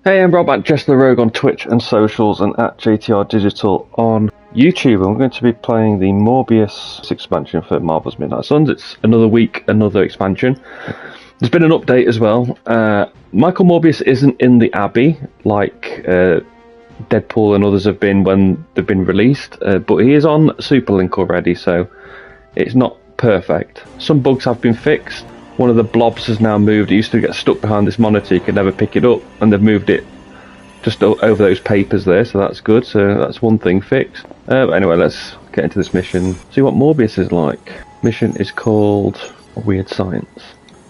Hey, I'm Rob at ThaRogue on Twitch and socials and at JTR Digital on YouTube. I'm going to be playing the Morbius expansion for Marvel's Midnight Suns. It's another week, another expansion. There's been an update as well. Michael Morbius isn't in the Abbey like Deadpool and others have been when they've been released, but he is on Superlink already, so it's not perfect. Some bugs have been fixed. One of the blobs has now moved. It used to get stuck behind this monitor, you could never pick it up, and they've moved it just over those papers there, so that's good. So that's one thing fixed. Anyway, let's get into this mission, see what Morbius is like. Mission is called Weird Science.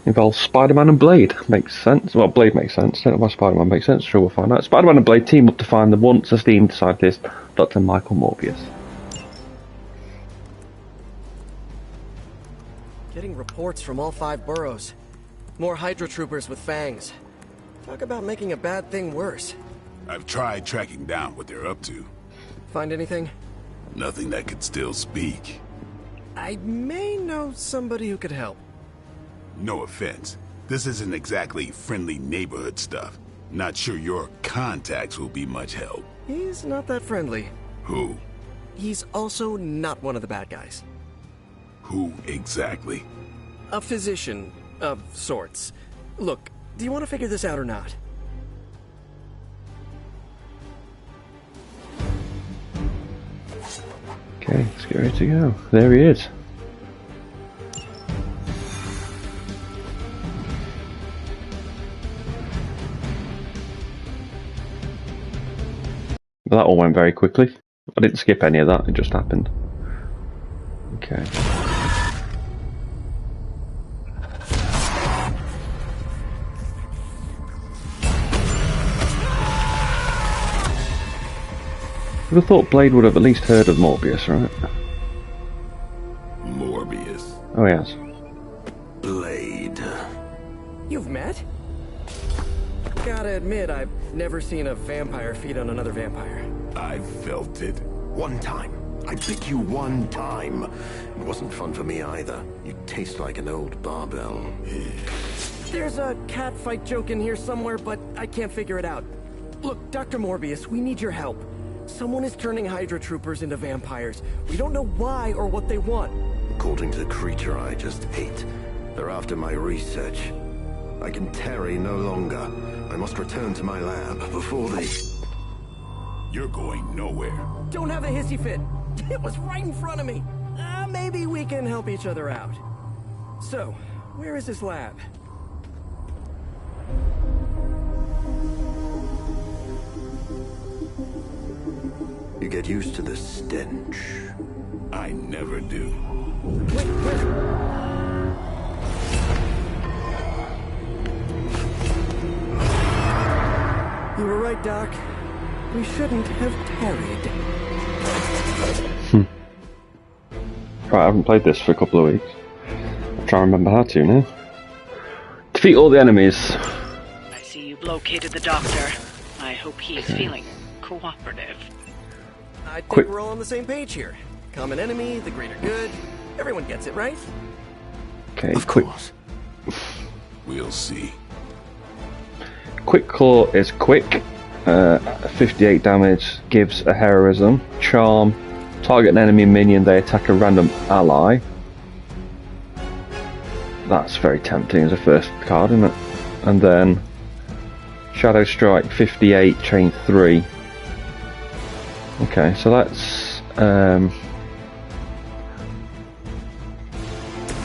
Involves Spider-Man and Blade. Makes sense. Well, Blade makes sense. Don't know why Spider-Man makes sense. Sure, we'll find out. Spider-Man and Blade team up to find the once esteemed scientist, Dr. Michael Morbius. Getting reports from all 5 boroughs. More Hydra troopers with fangs. Talk about making a bad thing worse. I've tried tracking down what they're up to. Find anything? Nothing that could still speak. I may know somebody who could help. No offense. This isn't exactly friendly neighborhood stuff. Not sure your contacts will be much help. He's not that friendly. Who? He's also not one of the bad guys. Who exactly? A physician of sorts. Look, do you want to figure this out or not? Okay, let's get ready to go. There he is. Well, that all went very quickly. I didn't skip any of that, it just happened. Okay. I would have thought Blade would have at least heard of Morbius, right? Morbius. Oh, yes. Blade. You've met? Gotta admit, I've never seen a vampire feed on another vampire. I felt it. One time. I bit you one time. It wasn't fun for me either. You taste like an old barbell. There's a cat fight joke in here somewhere, but I can't figure it out. Look, Dr. Morbius, we need your help. Someone is turning Hydra troopers into vampires. We don't know why or what they want. According to the creature I just ate, they're after my research. I can tarry no longer. I must return to my lab before they... You're going nowhere. Don't have a hissy fit. It was right in front of me. Maybe we can help each other out. So, where is his lab? You get used to the stench. I never do. Wait, where? You were right, Doc. We shouldn't have tarried. Right, I haven't played this for a couple of weeks. I'll try and remember how to now. Defeat all the enemies. I see you've located the doctor. I hope he is feeling cooperative. I think Quick. we're all on the same page here. Common enemy, the greater good. Everyone gets it, right? Okay, Of quick. course. We'll see. Quick Claw is quick. 58 damage, gives a heroism. Charm. Target an enemy minion, they attack a random ally. That's very tempting as a first card, isn't it? And then Shadow Strike, 58, chain 3. Okay, so that's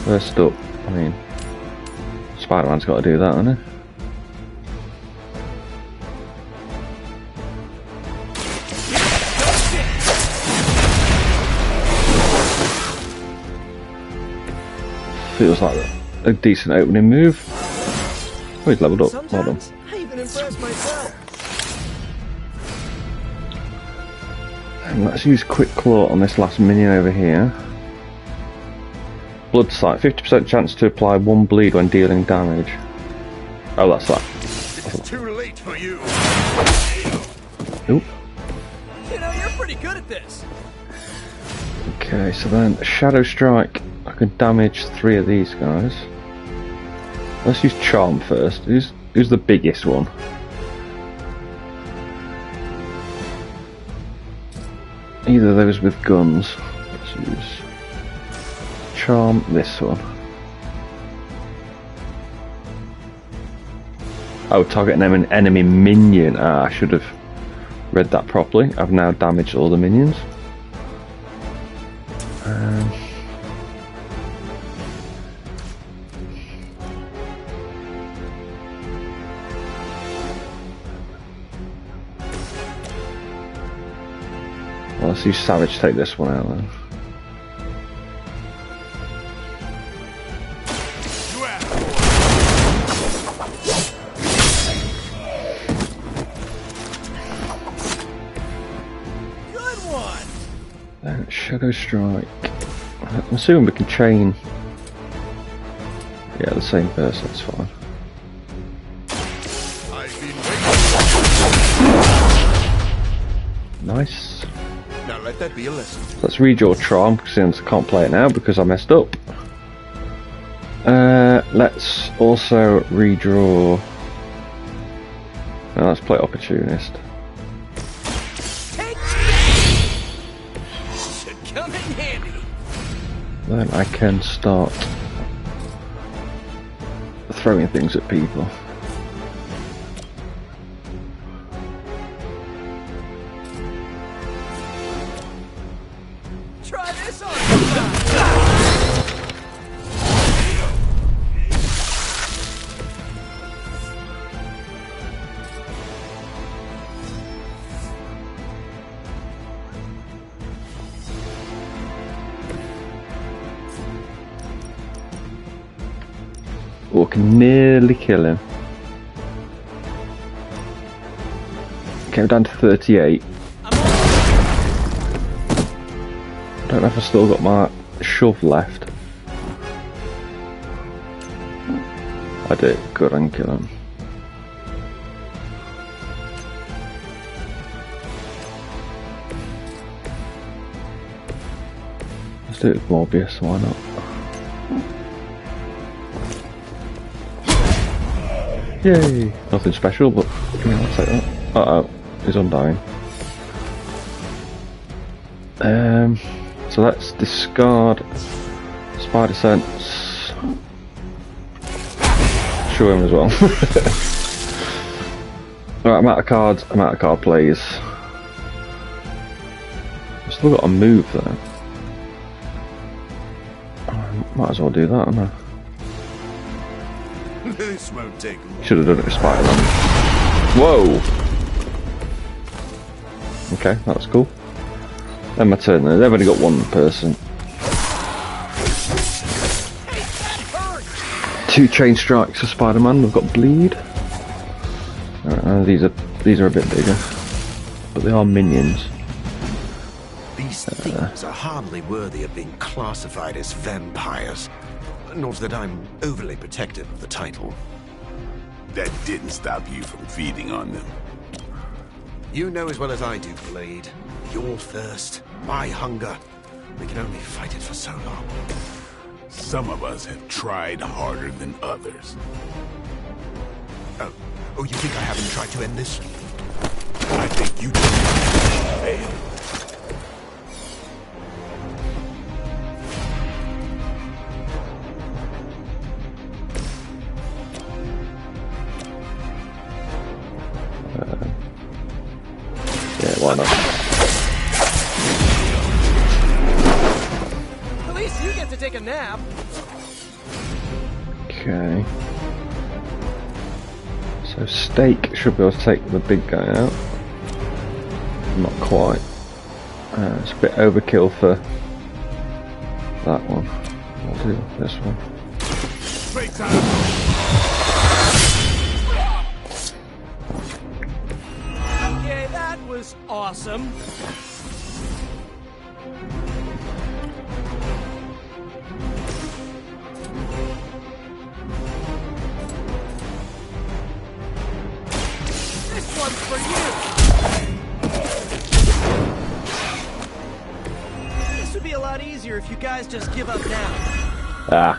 first up. I mean, Spider-Man's got to do that, hasn't he? Feels like a decent opening move. Oh, he's leveled up. Well done. Sometimes I even impress myself. And let's use Quick Claw on this last minion over here. Blood Sight, 50% chance to apply 1 bleed when dealing damage. Oh, that's that. It's too late for you. Oop. You know, you're pretty good at this. Okay, so then Shadow Strike. I can damage 3 of these guys. Let's use Charm first. Who's the biggest one? either of those with guns. Let's use charm this one. Oh, target an enemy minion. Ah, I should have read that properly. I've now damaged all the minions. Well, let's use Savage to take this one out then. Shadow Strike. I'm assuming we can chain. Yeah, the same person, that's fine. Nice. Now let that be a lesson. Let's redraw Charm, since I can't play it now because I messed up. Let's also redraw. Now let's play Opportunist. Then I can start throwing things at people. Try this on. Or can nearly kill him. Okay, we're down to 38. I don't know if I still got my shove left. I did. Good, I can kill him. Let's do it with Morbius, why not? Yay! Nothing special, but yeah, I'll take that. Uh-oh, he's undying. So let's discard Spider Sense. Show him as well. Alright, I'm out of cards, I'm out of card plays. I've still got a move there. Might as well do that, haven't I? This won't take long. Should have done it with Spider-Man. Whoa! Okay, that's cool. Then my turn there. They've only got one person. 2 chain strikes for Spider-Man. We've got bleed. These are a bit bigger, but they are minions. These things are hardly worthy of being classified as vampires. Not that I'm overly protective of the title. That didn't stop you from feeding on them. You know as well as I do, Blade. Your thirst, my hunger. We can only fight it for so long. Some of us have tried harder than others. Oh, you think I haven't tried to end this? I think you just failed. Yeah, why not? At least you get to take a nap. Okay. So Stake should be able to take the big guy out. Not quite. It's a bit overkill for that one. I'll do this one. Break time. Was awesome. This one's for you. This would be a lot easier if you guys just give up now. Ah.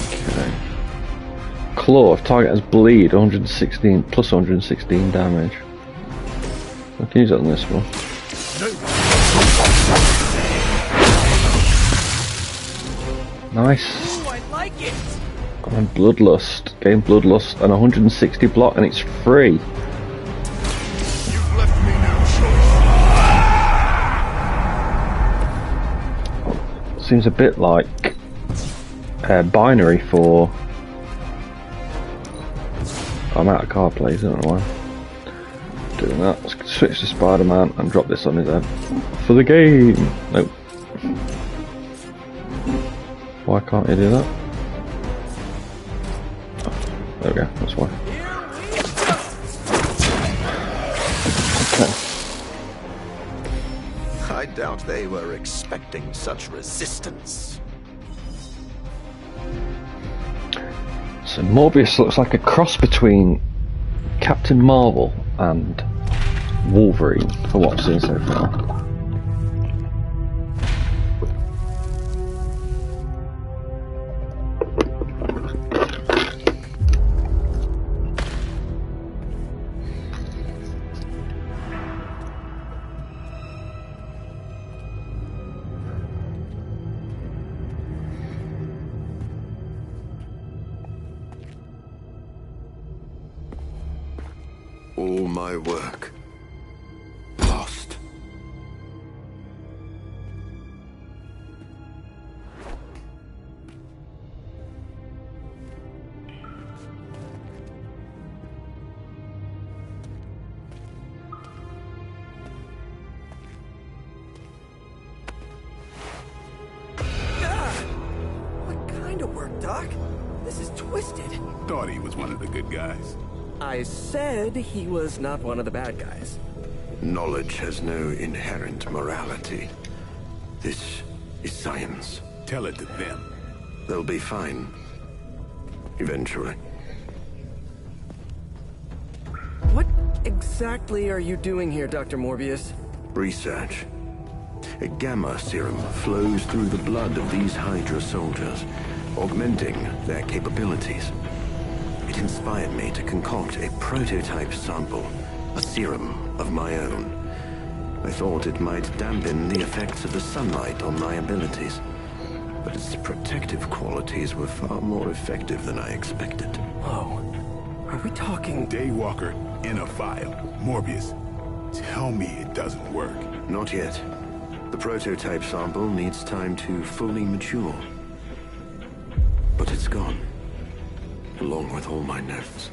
Okay. Claw, if target has bleed, 116 plus 116 damage. I can use it on this one. Nice. Ooh, I like it. And Bloodlust. Game Bloodlust and 160 block, and it's free. You've left me no choice. Seems a bit like binary for. I'm out of card plays, I don't know why. Doing that. Let's switch to Spider-Man and drop this on his head. For the game! Nope. Why can't you do that? Oh, there we go, that's why. I doubt they were expecting such resistance. So Morbius looks like a cross between Captain Marvel and Wolverine, for what I've seen so far. All my work lost. What kind of work, Doc? This is twisted. Thought he was one of the good guys. I said he was not one of the bad guys. Knowledge has no inherent morality. This is science. Tell it to them. They'll be fine. Eventually. What exactly are you doing here, Dr. Morbius? Research. A gamma serum flows through the blood of these Hydra soldiers, augmenting their capabilities. It inspired me to concoct a prototype sample, a serum of my own. I thought it might dampen the effects of the sunlight on my abilities, but its protective qualities were far more effective than I expected. Whoa. Are we talking... Daywalker in a file. Morbius, tell me it doesn't work. Not yet. The prototype sample needs time to fully mature. But it's gone, along with all my notes.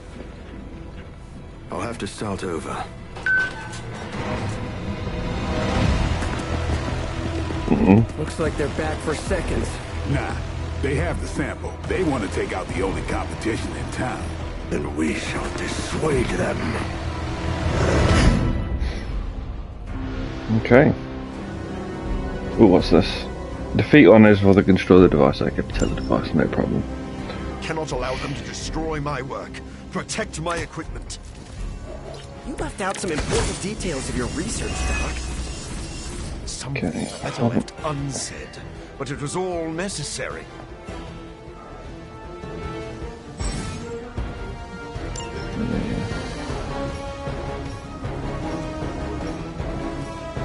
I'll have to start over. Looks like they're back for seconds. Nah, they have the sample. They want to take out the only competition in town. Then we shall dissuade them. Okay. Ooh, what's this? Defeat honors for the destroy the device. I can protect the device, no problem. Cannot allow them to destroy my work. Protect my equipment. You left out some important details of your research, Doc. Some Okay. things better left unsaid, but it was all necessary.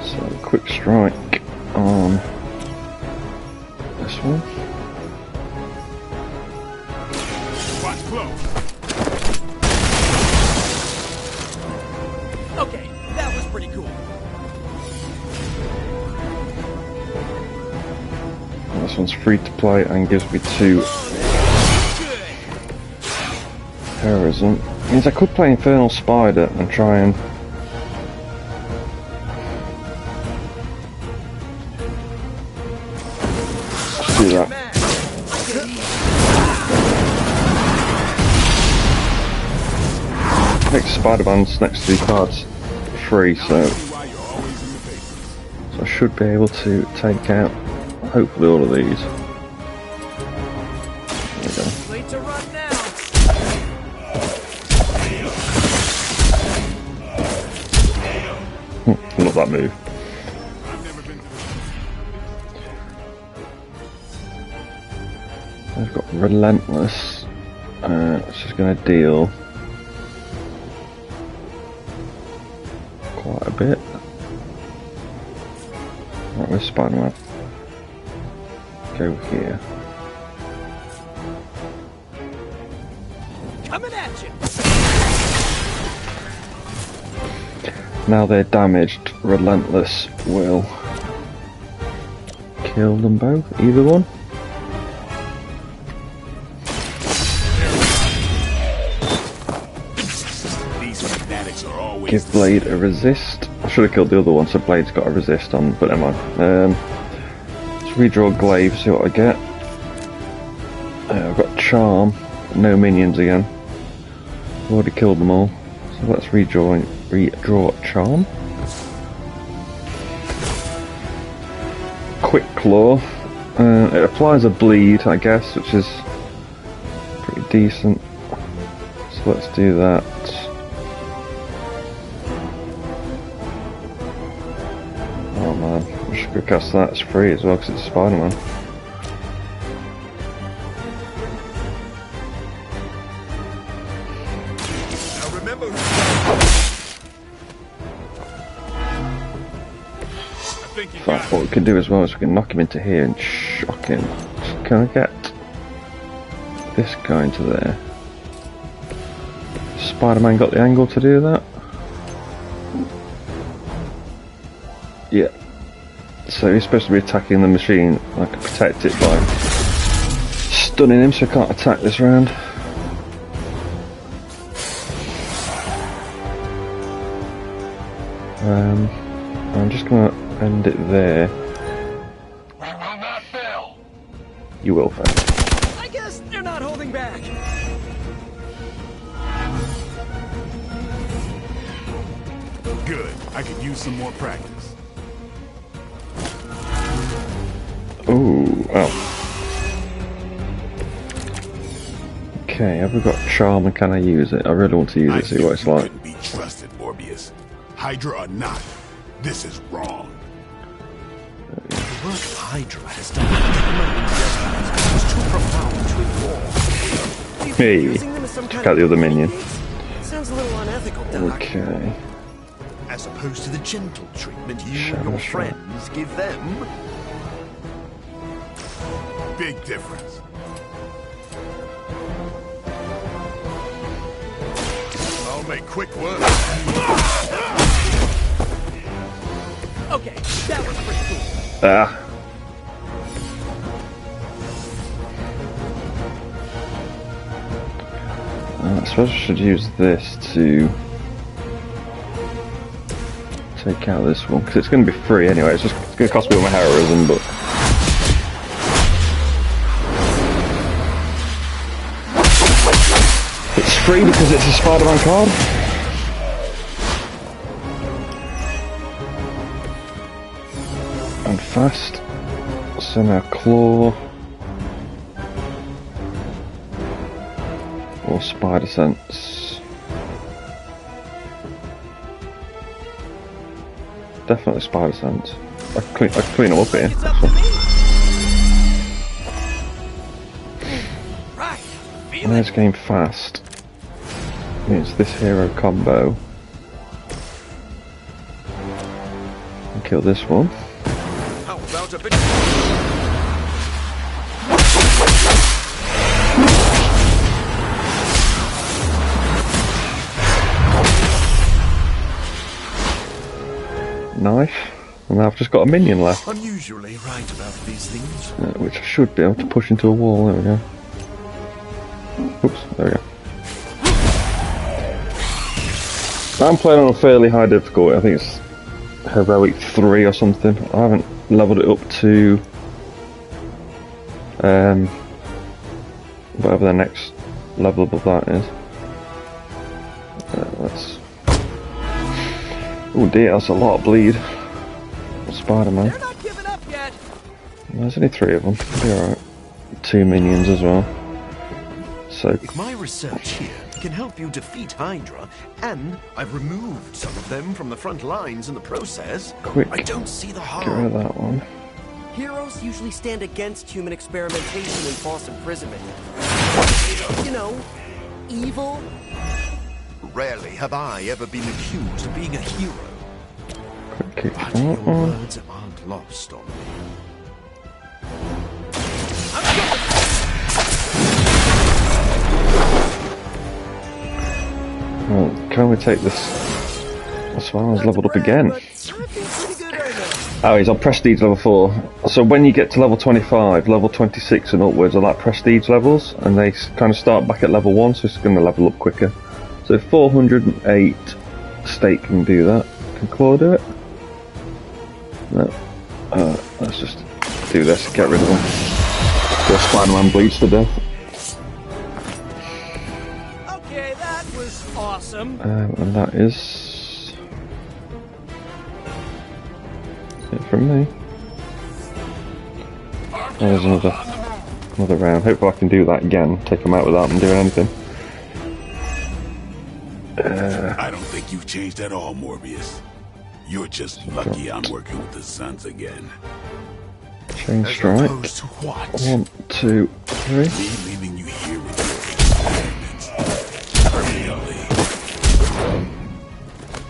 So, quick strike on this one. Watch close. Okay, that was pretty cool. This one's free to play and gives me 2 terrorism. Means I could play Infernal Spider and try and do that. Next Spider-Man's next to the cards free, so I should be able to take out hopefully all of these. There we go. Late to run now. Not that move. I've got Relentless, which is going to deal quite a bit. Where's Spider-Man? Go here. Coming at you. Now they're damaged, Relentless will kill them both, either one. These fanatics are always Give Blade a resist. I should have killed the other one, so Blade's got a resist on, but never mind. Let's redraw Glaive, see what I get. I've got Charm, no minions again. I've already killed them all, so let's redraw Charm. Quick Claw. It applies a bleed, I guess, which is pretty decent. So let's do that. Oh man, I should go cast that. It's free as well because it's Spider-Man. Now remember. In fact, what we can do as well is we can knock him into here and shock him. Can I get this guy into there? Spider-Man got the angle to do that? Yeah. So he's supposed to be attacking the machine. I can protect it by stunning him so he can't attack this round. I'm just gonna end it there. You will fail. I guess they're not holding back. good. I could use some more practice. Ooh, oh. Okay, have we got charm and can I use it? I really want to use it, see what it's like. Couldn't be trusted, Morbius. Hydra or not, this is wrong. The work Hydra has done is too profound to ignore. Hey, Using them as some check kind out the of other minion. sounds a little unethical, Doc. Okay. As opposed to the gentle treatment you and Sure, your sure. friends give them. Big difference. I'll make quick work. Okay, that was pretty cool. Ah. I suppose I should use this to take out this one, because it's going to be free anyway. It's going to cost me all my heroism, but... It's free because it's a Spider-Man card. And fast. So now Claw. Or Spider Sense. Definitely Spider Sense. I can clean them up here. It's up to me. Right, feel And this game fast. It's this hero combo. And kill this one. How about a bit? Knife. And now I've just got a minion left. I'm usually right about these things. Which I should be able to push into a wall. There we go. Oops, there we go. I'm playing on a fairly high difficulty. I think it's Heroic 3 or something. I haven't leveled it up to whatever the next level above that is. Let's... Oh dear, that's a lot of bleed. Spider-Man. They're not giving up yet. There's only 3 of them. Be alright. 2 minions as well. So, If my research here can help you defeat Hydra, and I've removed some of them from the front lines in the process, quick. I don't see the Get rid of harm. that one. Heroes usually stand against human experimentation and false imprisonment. You know, evil. Rarely have I ever been accused of being a hero. Quick kick But that your one. words aren't lost on me. Well, can we take this? That's why I was leveled up again. Oh, he's on prestige level 4. So when you get to level 25, level 26 and upwards are like prestige levels, and they kind of start back at level 1, so it's going to level up quicker. So 408 state can do that. Can Claw do it? No. Let's just do this, get rid of him. The Spider-Man bleeds to death. Okay, that was awesome. And that is it from me. Oh, there's another round. Hopefully I can do that again. Take him out without them doing anything. I don't think you've changed at all, Morbius. You're just lucky I'm working with the Sons again. Chain strike. Opposed to what? 1, 2, 3. Me leaving you here with your experiments.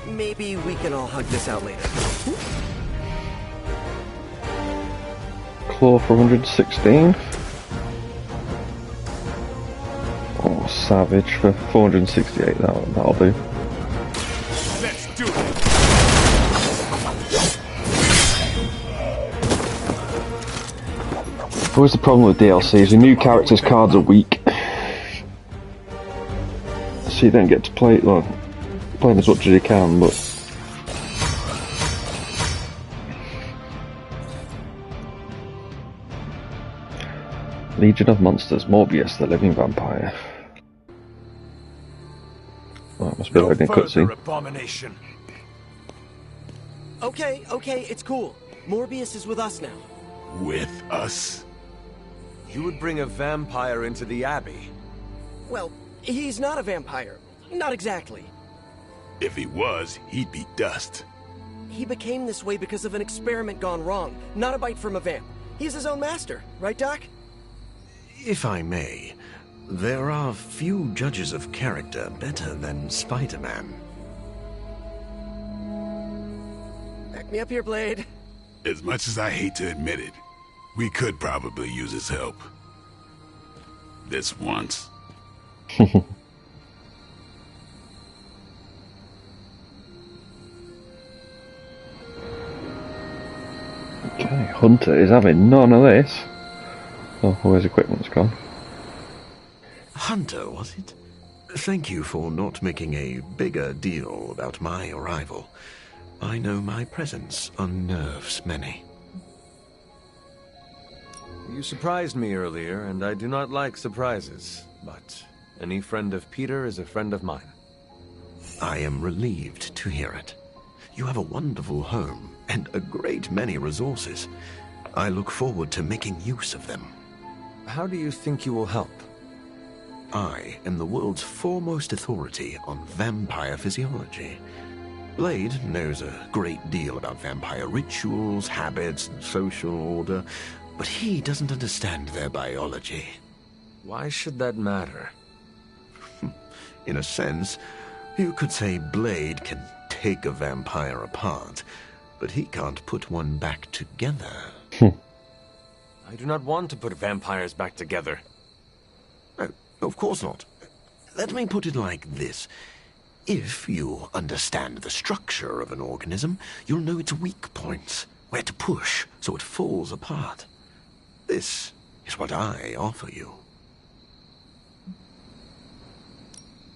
Permanently. Maybe we can all hug this out later. Claw for 116. Oh, Savage for 468. That'll do. Let's do it. Always the problem with DLCs, your new characters' cards are weak. So you don't get to play them as much as you can, but... Legion of Monsters, Morbius, the living vampire. Oh, it must be loading a cutscene. Abomination. Okay, it's cool. Morbius is with us now. With us? You would bring a vampire into the Abbey? Well, he's not a vampire. Not exactly. If he was, he'd be dust. He became this way because of an experiment gone wrong, not a bite from a vamp. He's his own master, right, Doc? If I may, there are few judges of character better than Spider-Man. Back me up here, Blade. As much as I hate to admit it, we could probably use his help. This once. Okay, Hunter is having none of this. Oh, all his equipment's gone. Hunter, was it? Thank you for not making a bigger deal about my arrival. I know my presence unnerves many. You surprised me earlier, and I do not like surprises. But any friend of Peter is a friend of mine. I am relieved to hear it. You have a wonderful home and a great many resources. I look forward to making use of them. How do you think you will help? I am the world's foremost authority on vampire physiology. Blade knows a great deal about vampire rituals, habits, and social order, but he doesn't understand their biology. Why should that matter? In a sense, you could say Blade can take a vampire apart, but he can't put one back together. I do not want to put vampires back together. No, of course not. Let me put it like this. If you understand the structure of an organism, you'll know its weak points, where to push so it falls apart. This is what I offer you.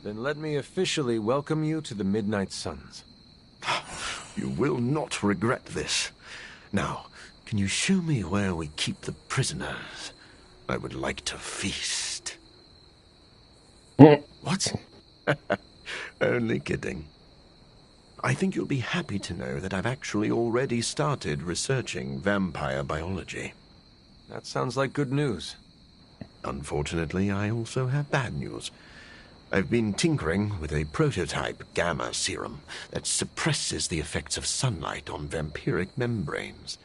Then let me officially welcome you to the Midnight Suns. You will not regret this. Now, can you show me where we keep the prisoners? I would like to feast. What? Only kidding. I think you'll be happy to know that I've actually already started researching vampire biology. That sounds like good news. Unfortunately, I also have bad news. I've been tinkering with a prototype gamma serum that suppresses the effects of sunlight on vampiric membranes.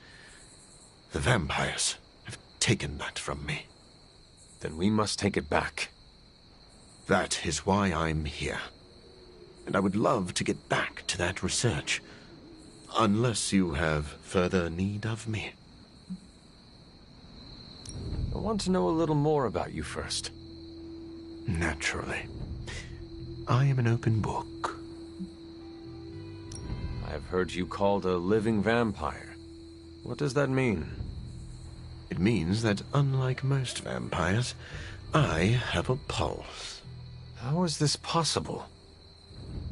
The vampires have taken that from me. Then we must take it back. That is why I'm here. And I would love to get back to that research. Unless you have further need of me. I want to know a little more about you first. Naturally. I am an open book. I've heard you called a living vampire. What does that mean? It means that unlike most vampires, I have a pulse. How is this possible?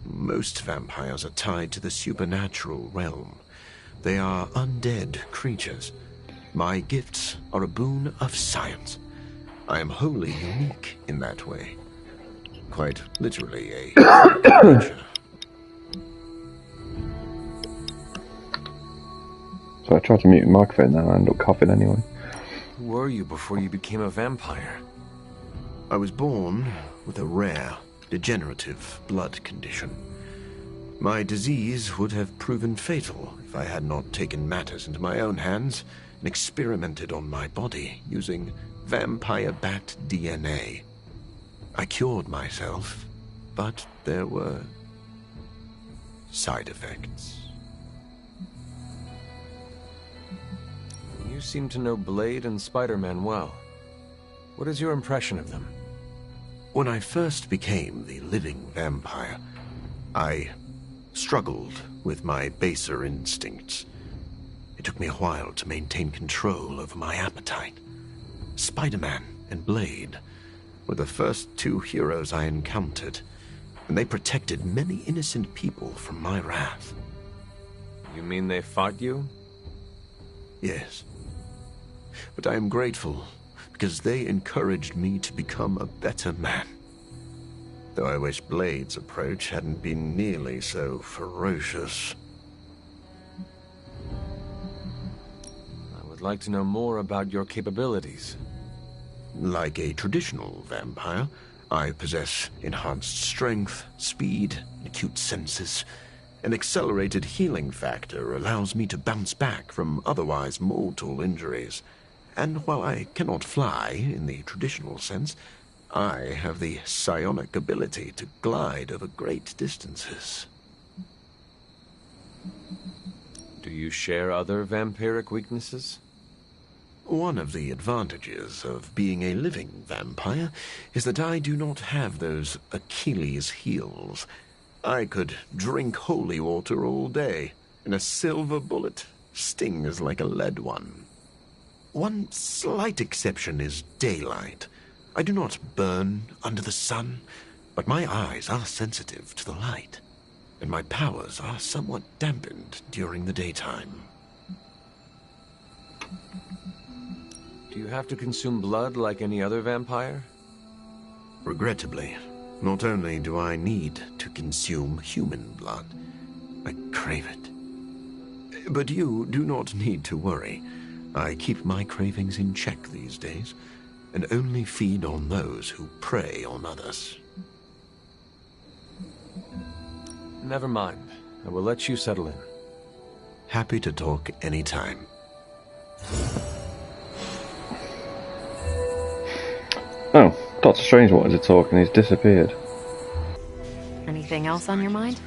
Most vampires are tied to the supernatural realm. They are undead creatures. My gifts are a boon of science. I am wholly unique in that way. Quite literally a creature. So I tried to mute the microphone there and I ended up coughing anyway. Who were you before you became a vampire? I was born with a rare, degenerative blood condition. My disease would have proven fatal if I had not taken matters into my own hands and experimented on my body using vampire bat DNA. I cured myself, but there were side effects. You seem to know Blade and Spider-Man well. What is your impression of them? When I first became the living vampire, I struggled with my baser instincts. It took me a while to maintain control over my appetite. Spider-Man and Blade were the first two heroes I encountered, and they protected many innocent people from my wrath. You mean they fought you? Yes. But I am grateful, because they encouraged me to become a better man. Though I wish Blade's approach hadn't been nearly so ferocious. I would like to know more about your capabilities. Like a traditional vampire, I possess enhanced strength, speed, acute senses. An accelerated healing factor allows me to bounce back from otherwise mortal injuries. And while I cannot fly in the traditional sense, I have the psionic ability to glide over great distances. Do you share other vampiric weaknesses? One of the advantages of being a living vampire is that I do not have those Achilles heels. I could drink holy water all day, and a silver bullet stings like a lead one. One slight exception is daylight. I do not burn under the sun, but my eyes are sensitive to the light, and my powers are somewhat dampened during the daytime. Do you have to consume blood like any other vampire? Regrettably, not only do I need to consume human blood, I crave it. But you do not need to worry. I keep my cravings in check these days, and only feed on those who prey on others. Never mind. I will let you settle in. Happy to talk anytime. Oh, Doctor Strange wanted to talk and he's disappeared. Anything else on your mind?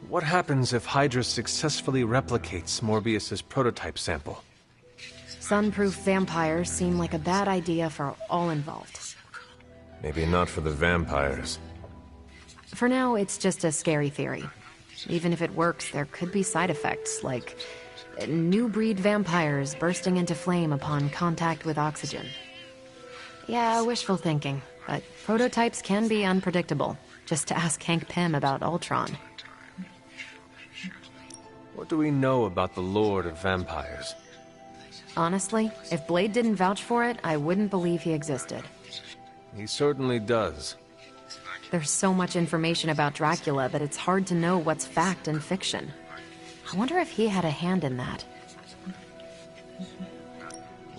What happens if Hydra successfully replicates Morbius's prototype sample? Sun-proof vampires seem like a bad idea for all involved. Maybe not for the vampires. For now, it's just a scary theory. Even if it works, there could be side effects, like new breed vampires bursting into flame upon contact with oxygen. Yeah, wishful thinking, but prototypes can be unpredictable. Just to ask Hank Pym about Ultron. What do we know about the Lord of Vampires? Honestly, if Blade didn't vouch for it, I wouldn't believe he existed. He certainly does. There's so much information about Dracula that it's hard to know what's fact and fiction. I wonder if he had a hand in that.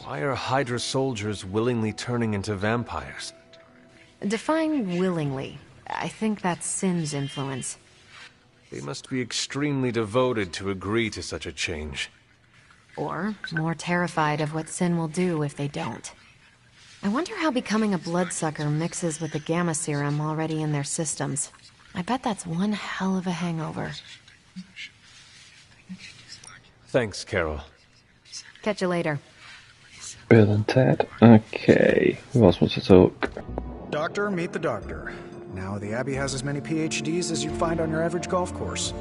Why are Hydra soldiers willingly turning into vampires? Define willingly. I think that's Sin's influence. They must be extremely devoted to agree to such a change. Or more terrified of what Sin will do if they don't. I wonder how becoming a bloodsucker mixes with the gamma serum already in their systems. I bet that's one hell of a hangover. Thanks, Carol. Catch you later. Bill and Ted. Okay. Who else wants to talk? Doctor, meet the doctor. Now, the Abbey has as many PhDs as you'd find on your average golf course.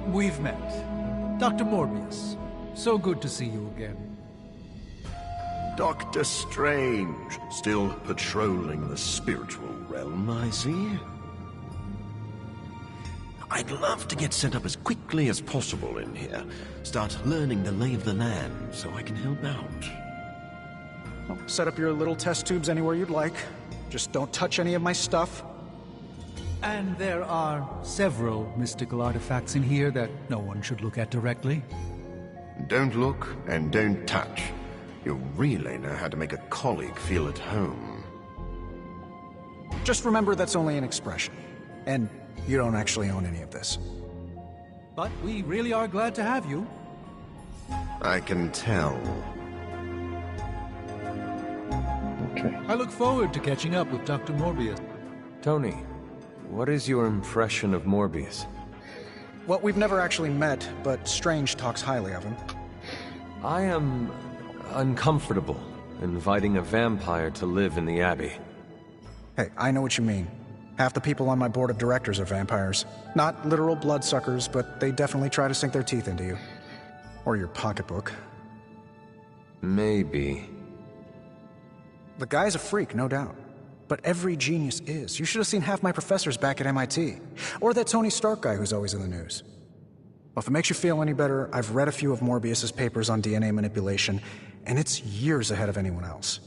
We've met. Dr. Morbius. So good to see you again. Doctor Strange, still patrolling the spiritual realm, I see. I'd love to get set up as quickly as possible in here. Start learning the lay of the land so I can help out. Well, set up your little test tubes anywhere you'd like. Just don't touch any of my stuff. And there are several mystical artifacts in here that no one should look at directly. Don't look and don't touch. You really know how to make a colleague feel at home. Just remember that's only an expression. And you don't actually own any of this. But we really are glad to have you. I can tell. Okay. I look forward to catching up with Dr. Morbius. Tony, what is your impression of Morbius? Well, we've never actually met, but Strange talks highly of him. I am uncomfortable inviting a vampire to live in the Abbey. Hey, I know what you mean. Half the people on my board of directors are vampires. Not literal bloodsuckers, but they definitely try to sink their teeth into you. Or your pocketbook. Maybe. The guy's a freak, no doubt. But every genius is. You should have seen half my professors back at MIT. Or that Tony Stark guy who's always in the news. Well, if it makes you feel any better, I've read a few of Morbius's papers on DNA manipulation, and it's years ahead of anyone else.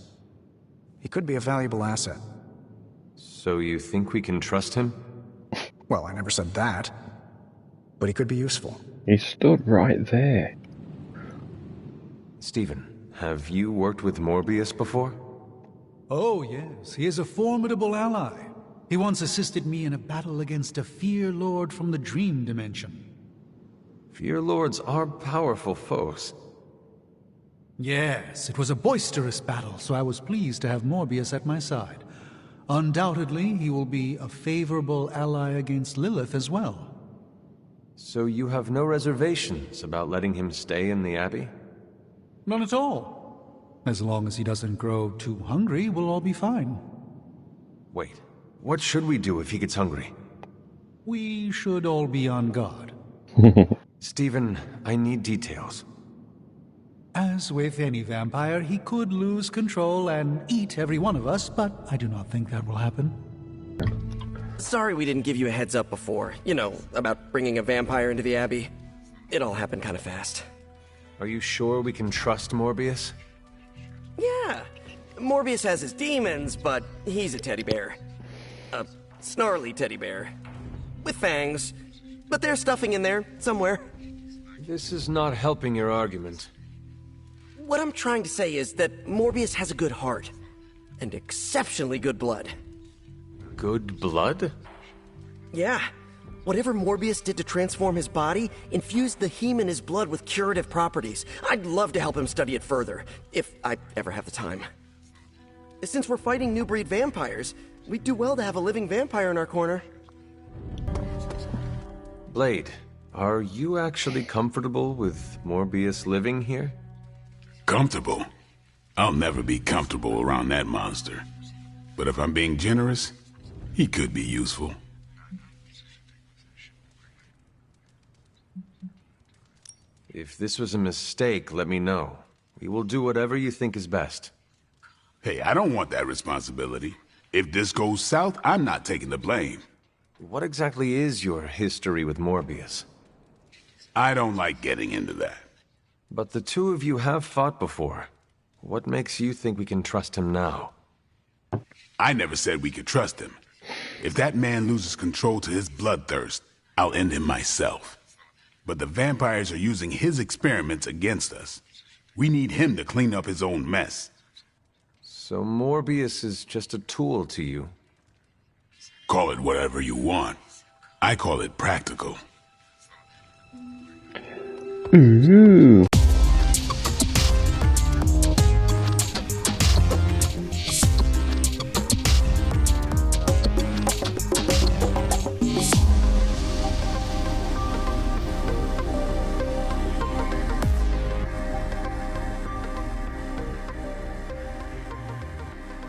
He could be a valuable asset. So you think we can trust him? Well, I never said that. But he could be useful. He stood right there. Stephen, have you worked with Morbius before? Oh, yes. He is a formidable ally. He once assisted me in a battle against a Fear Lord from the Dream Dimension. Fear Lords are powerful foes. Yes, it was a boisterous battle, so I was pleased to have Morbius at my side. Undoubtedly, he will be a favorable ally against Lilith as well. So you have no reservations about letting him stay in the Abbey? None at all. As long as he doesn't grow too hungry, we'll all be fine. Wait, what should we do if he gets hungry? We should all be on guard. Stephen, I need details. As with any vampire, he could lose control and eat every one of us, but I do not think that will happen. Sorry we didn't give you a heads up before. You know, about bringing a vampire into the Abbey. It all happened kind of fast. Are you sure we can trust Morbius? Yeah. Morbius has his demons, but he's a teddy bear. A snarly teddy bear. With fangs. But there's stuffing in there, somewhere. This is not helping your argument. What I'm trying to say is that Morbius has a good heart. And exceptionally good blood. Good blood? Yeah. Whatever Morbius did to transform his body infused the heme in his blood with curative properties. I'd love to help him study it further, if I ever have the time. Since we're fighting new breed vampires, we'd do well to have a living vampire in our corner. Blade, are you actually comfortable with Morbius living here? Comfortable? I'll never be comfortable around that monster. But if I'm being generous, he could be useful. If this was a mistake, let me know. We will do whatever you think is best. Hey, I don't want that responsibility. If this goes south, I'm not taking the blame. What exactly is your history with Morbius? I don't like getting into that. But the two of you have fought before. What makes you think we can trust him now? I never said we could trust him. If that man loses control to his bloodthirst, I'll end him myself. But the vampires are using his experiments against us. We need him to clean up his own mess. So Morbius is just a tool to you? Call it whatever you want. I call it practical. Ooh.